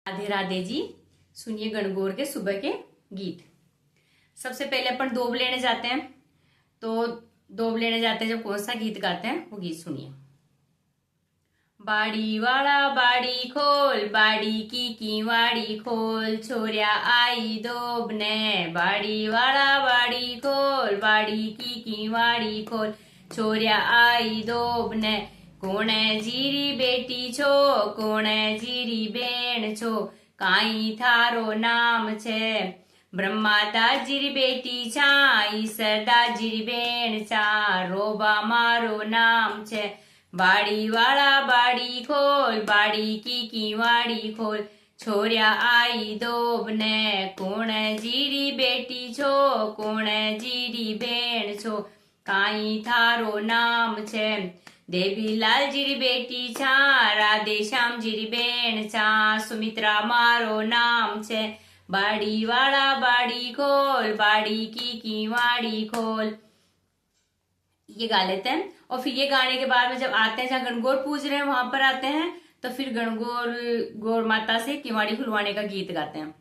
राधे राधे जी। सुनिए गणगौर के सुबह के गीत। सबसे पहले अपन दोब लेने जाते हैं, तो दोब लेने जाते हैं जब कौन सा गीत गाते हैं वो गीत सुनिए। बाड़ी वाला बाड़ी खोल, बाड़ी की वाड़ी खोल, छोरिया आई दोब ने। बाड़ी वाला बाड़ी खोल, बाड़ी की वाड़ी खोल, छोरिया आई दोब ने। कोणे जीरी बेटी छो, कोणे जीरी बेण छो, काई थारो नाम छे। ब्रह्मा दाजीरी बेटी छा, ईसर दाजीरी बेण छा, रोबा मारो नाम छे। बाड़ी वाला बाड़ी खोल, बाड़ी की वाड़ी खोल, छोरिया आई दोब ने। कोणे जीरी बेटी छो, कोणे जीरी बेण छो, काई थारो नाम छे। देवीलाल जीरी बेटी छा, राधे श्याम जीरी बेण छा, सुमित्रा मारो नाम छे। बाड़ी वाला बाड़ी खोल, बाड़ी की वाड़ी खोल, ये गा लेते हैं। और फिर ये गाने के बाद में जब आते हैं जहाँ गणगौर पूज रहे हैं वहां पर आते हैं, तो फिर गणगौर गौर माता से किवाड़ी खुलवाने का गीत गाते हैं।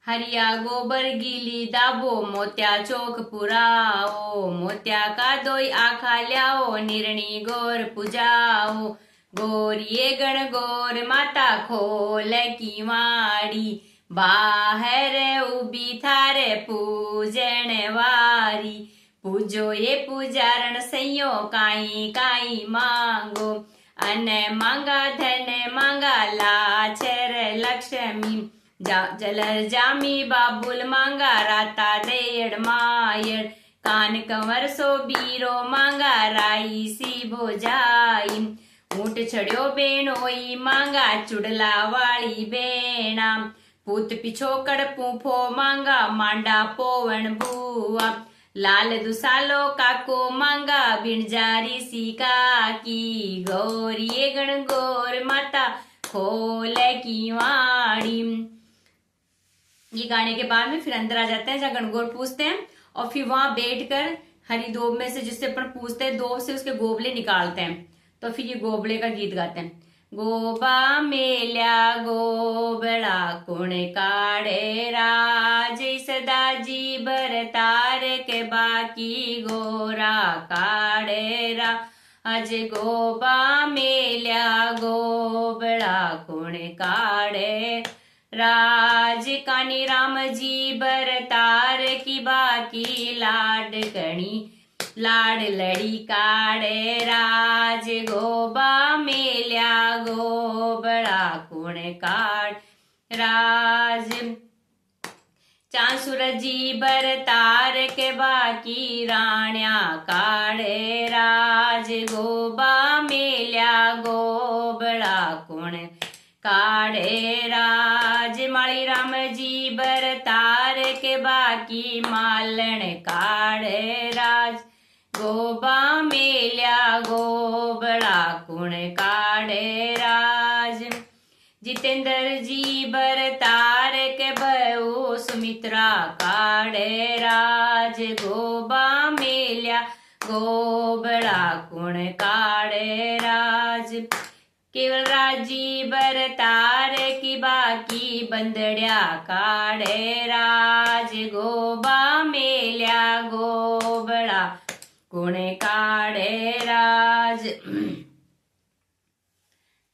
हरिया गोबर गीली दाबो, मोत्या चौक पुराओ, मोत्या का दोई आखा ल्याओ, निरणी गौर पुजाओ। गौर ये गणगौर माता खोल किवाड़ी, बाहर उबी थारे पूजन वारी। पूजो ये पूजारण सैयो, काई काई मांगो, अन मांगा धन मांगा लाछर लक्ष्मी। जलर जामी बाबुल मांगा, राता देड़ मायर, कान कंवर सो बीरो मांगा, राई सी भोजाई। ऊंट छड़ियो बेणोई मांगा, चुड़ला वाली बेणा। पूत पिछोकड़ पूफो मांगा, मांडा पोवन बुआ। लाल दुसालो काको मांगा, बिणजारी सी काकी। गौर ये गणगौर माता खोल किवाड़ी। ये गाने के बाद में फिर अंदर आ जाते हैं जहाँ गणगौर पूछते हैं, और फिर वहां बैठकर हरी दोब में से जिससे अपन पूछते हैं दोब से उसके गोबले निकालते हैं, तो फिर ये गोबले का गीत गाते हैं। गोबा मेल्या गोबड़ा कुण काढ़े राज, सदाजी बरतार के बाकी गोरा काढ़े रा। अज गोबा मेल्या गोबड़ा कुण काढ़े राज, कानी राम जी बरतार की बाकी लाड कणी, लाड लड़ी काढ़े राज। गोबा मेल्या गोबड़ा कुण काढ़ राज, चांसुर जी बरतार के बाकी राण्या काढ़े राज। गोबा मेल्या गोबड़ा कुण काढ़े राज, माली राम जी बरतार के बाकी मालन काढ़े राज। गोबा मेल्या गोबड़ा कुण काढ़े राज, जितेंद्र जी बरतार के बहू सुमित्रा काढ़े राज। गोबा मेल्या गोबड़ा कुण काढ़े राज, केवल राजी बरतार की बाकी बंदड़िया काढ़े राज। गोबा मेल्या गोबड़ा कुण काढ़े राज।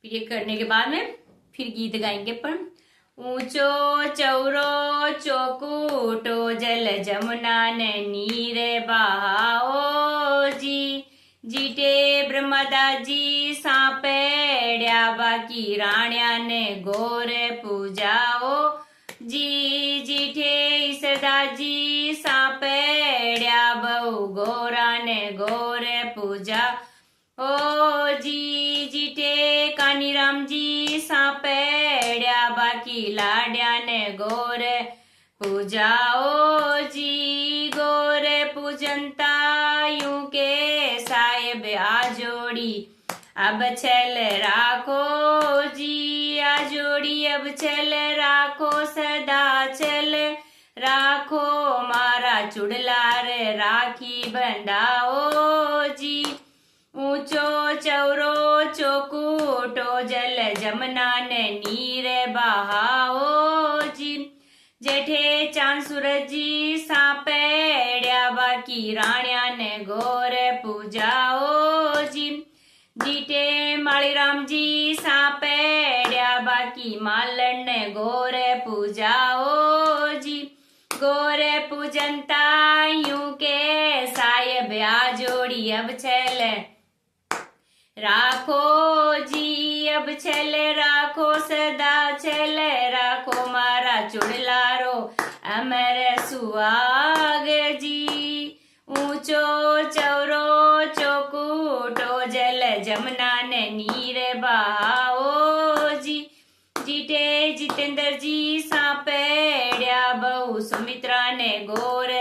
फिर ये करने के बाद में फिर गीत गाएंगे अपन। ऊंचो चौरो चौकूटो, जल जमुना ने नीरे बहाओ जी। जीटे ब्रह्मदा जी सांपेड़्या, बाकी राण्या ने गोर पूजाओ जी। जीठे सदा जी सांपेड़्या, बहु गोरा ने गोर पूजा ओ जी। जीठे कानीराम जी सांपेड़्या, बाकी लाड्या ने गोर पूजाओ जी। गोर पूजनता यूं के साहेब आजोड़ी, अब छल राखो जी। आजोड़ी अब छल राखो, सदा छल राखो, मारा चुड़लार राखी बंधाओ जी। ऊंचो चौरो चौकूटो जल जमुना ने नीर बहाओ जी। जेठे चांद सूरज जी सापेड़या बाकी राणिया ने गोर पूजाओ जी। जीटे माली राम जी सापेड़या बाकी मालन ने गोर पूजाओ जी। गोर पूजनता यूं के साहेब आ जोड़ी अब छल राखो जी। अब छल राखो सदा छल राखो मारा चुड़लारो अमर सुहाग जी। ऊंचो चौरो चौकूटो जल जमुना ने नीर बहाओ जी। जीटे जितेंद्र जी सापेड़या बहु सुमित्रा ने गोर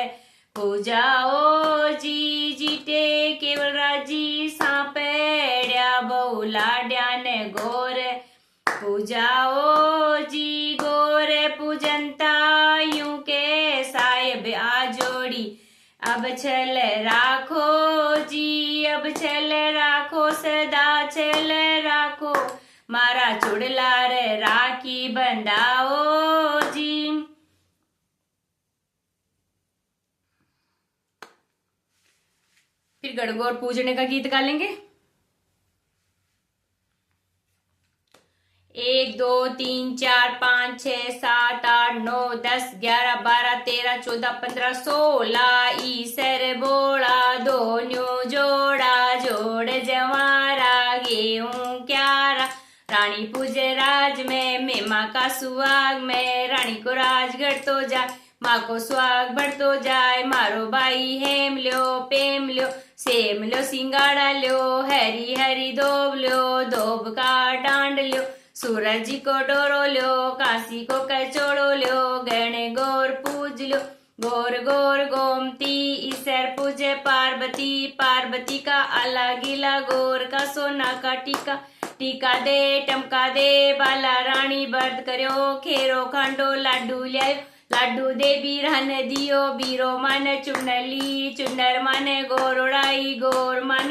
पूजाओ जी। जीटे केवलराज जी सापेड़या बहु लाड्या ने गोर पूजाओ जी। गोर पूजनता यूं के साहेब आ जोड़ी अब छल राखो जी। अब छल राखो सदा छल राखो मारा चुड़लार राखी बंधाओ जी। फिर गणगौर पूजने का गीत गा लेंगे। 1 2 3 4 5 6 7 8 9 10 11 12 13 14 15 16 ईसर बोला दोन्यो जोड़ा जोड़ जवारा गेहूं क्यारा। रानी पूजे राज में मेमा का सुहाग में रानी को राजगढ़ तो जाए माँ को सुहाग बढ़तो जाए। मारो भाई हेम ल्यो पेम ल्यो सेम ल्यो सिंगाड़ा ल्यो हरी हरी दोब ल्यो दोब का डांड ल्यो। सूरज जी को डोरो ल्यो काशी को कचोड़ो ल्यो गणे गोर पूज ल्यो। गोर गोर गोमती ईसर पूजे पार्वती पार्वती का आला गीला गोर का सोना का टीका। टीका दे टमका दे बाला रानी बर्द करो खेरो खांडो लाडू ल्यायो। लाडू दे बीरहन दियो बीरो मन चुनली चुनर मन गोरोड़ाई गोर मन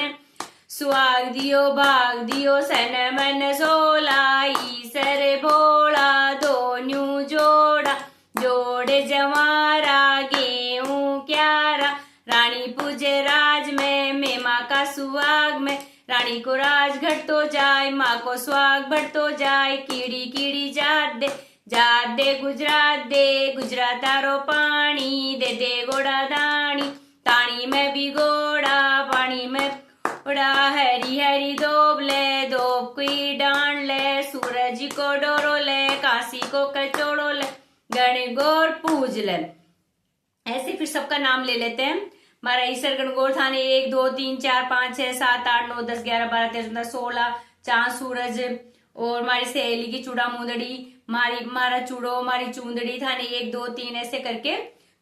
सुहाग दियो भाग दियो सन मन सोला। ईसर भोला दोन्यू जोड़ा जोड़े जवारा गेहूं क्यारा। रानी पूजे राज में मेमा का सुहाग में रानी को राज घटतो जाए माँ को सुहाग बढ़तो जाए। कीड़ी कीड़ी जात दे गुजरात तारो पानी दे दे गोड़ा दानी तानी में भी गोड़ा पानी में गोड़ा। हरी हरी दोब ले दोब की डांड ले सूरज को डोरो ले काशी को कचोड़ो ले गण गौर पूज ले। ऐसे फिर सबका नाम ले लेते हैं। हमारा ईसर गणगौर थाने 1 2 3 4 5 6 7 8 9 10 11 12 13 14 16 चांद सूरज और हमारी सहेली की चूड़ा मुंदड़ी मारा चूड़ो हमारी चूंदड़ी थाने 1 2 3 ऐसे करके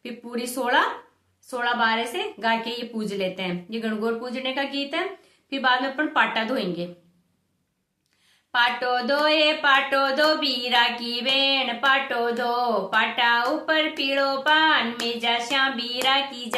फिर पूरी 16 12 से गा के ये पूज लेते हैं। ये गणगौर पूजने का गीत है। फिर बाद में अपन पाटा धोएंगे। पाटो दो बीरा की बेण पाटो दो पाटा ऊपर पीड़ो पान में जा श्याम बीरा की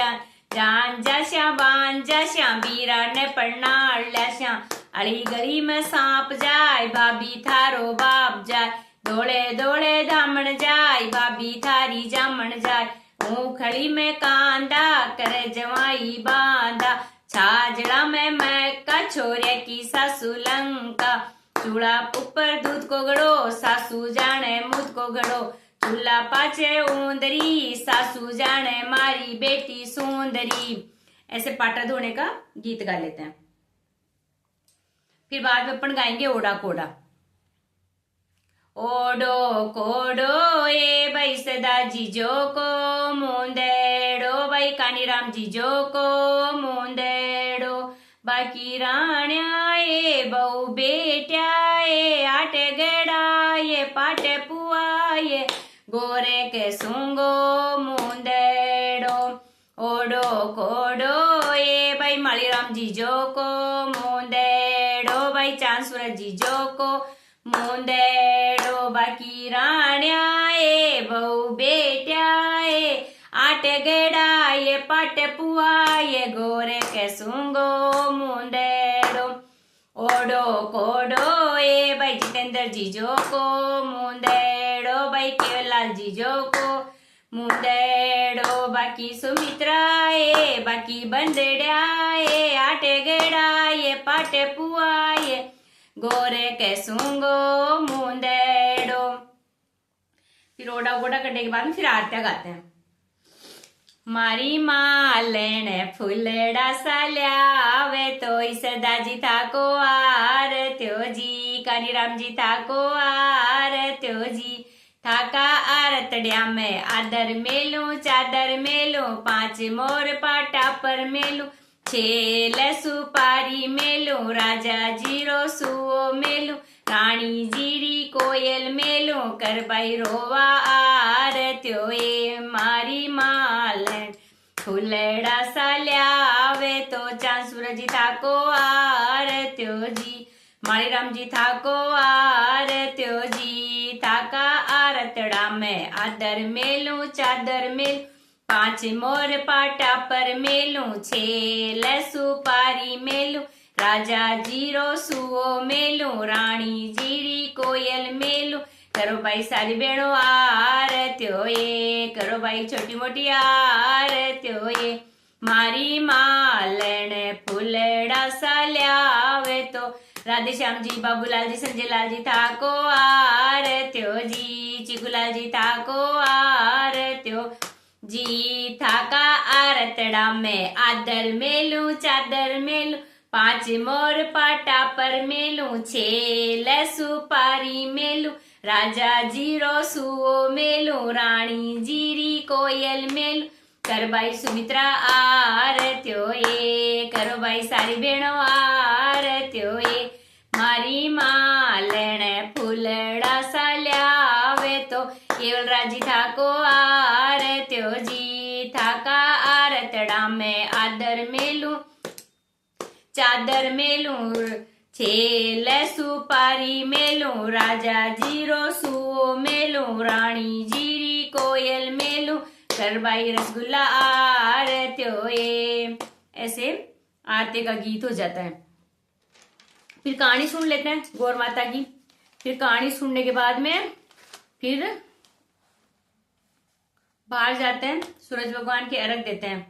जान जा श्याम बान जा श्याम बीरा ने पढ़ना अल्ला श्याम अली गली में सांप जाए भाभी थारो बाप जाए। दौड़े दौड़े धामण जाए भाभी थारी जामण जाए। मूंगफली में कांदा करे जवाई बांधा छाजड़ा में मैं का छोरे की सासू लंका। चूड़ा ऊपर दूध को गड़ो सासू जाने मुद को गड़ो। चूल्हा पाचे ऊंदरी सासू जाने मारी बेटी सुंदरी। ऐसे पाटा धोने का गीत गा लेते हैं। फिर बाद में अपन गाएंगे ओडा कोडा। ओडो कोडो ए भाई सदा जीजो को मुंदेड़ो भाई कानीराम जीजो को मुंदेड़ो। बाकी राण्या ए बहु बेट्या ए आटे गेड़ा ये पाटे पुआ ये गोरे के सुंगो मुंदेड़ो। ओडो कोडो ए भाई मालीराम जीजो को मुंदेड़ो भाई चांद सूरज जीजो को मुंदेड़ो। बाकी राण्या ए बहु बेट्या ए आटे गेड़ा ये पाटे पुआ ये गोरे के सुंगो मुंदेड़ो। कोडो ए भाई जितेंद्र जीजो को मुंदेड़ो भाई केवलाल जीजो को मुंदेड़ो बाकी सुमित्रा ए बाकी बंदेड़ा ए आटे गेड़ा ये पाटे पुआ ये गोरे के सूंगो मुंदेड़ो। फिर ओडा गोडा करने के बाद में फिर आरत्या गाते हैं। मारी माँ लेने फुलड़ा साल्या आवे तो सदा जी था को आर त्यो जी कानी राम जी था को आर त्यो जी थाका आरतड़िया में आदर मेलू चादर मेलू 5 मोर पाटा पर मेलू 6 सुपारी मेलू राजा जीरो सुओ मेलू रानी जीरी कोयल मेलू करबाई रोवा आर त्यो ए मारी माल फुलड़ा साल्या आवे तो चांद सूरज थाको आर त्यो जी मारी राम जी थाको आर त्यो जी थाका आरतड़ा में आदर मेलू चादर मेलू 5 मोर पाटा पर मेलू 6 सुपारी मेलू राजा जीरो सुओ मेलू रानी जीरी कोयल मेलू करो भाई सारी बेड़ो आर त्यो ये करो भाई छोटी मोटी आर त्यो ये मारी मालन फुलड़ा साल्या आवे तो राधे श्याम जी बाबूलाल जी संजय लाल जी थाको आर त्यो जी चिकुलाल जी थाको आर त्यो जी थाका आरतड़ा में आदर मेलू चादर मेलू 5 मोर पाटा पर मेलू 6 सुपारी मेलू राजा जीरो सुओ मेलू रानी जीरी कोयल मेलू कर भाई सुमित्रा आर त्यो ए करो भाई सारी बेणो आर त्यो ए मारी मालन फुलड़ा साल्या आवे तो केवल राजी थाको आर त्यो जी थाका आरतड़ा में आदर मेलू चादर मेलू 6 सुपारी मेलू राजा जीरो सुओ मेलू रानी जीरी कोयल मेलू करबाई रसगुल्ला आर त्यो ए। ऐसे आरती का गीत हो जाता है। फिर कहानी सुन लेते हैं गौर माता की। फिर कहानी सुनने के बाद में फिर बाहर जाते हैं, सूरज भगवान के अर्घ देते हैं।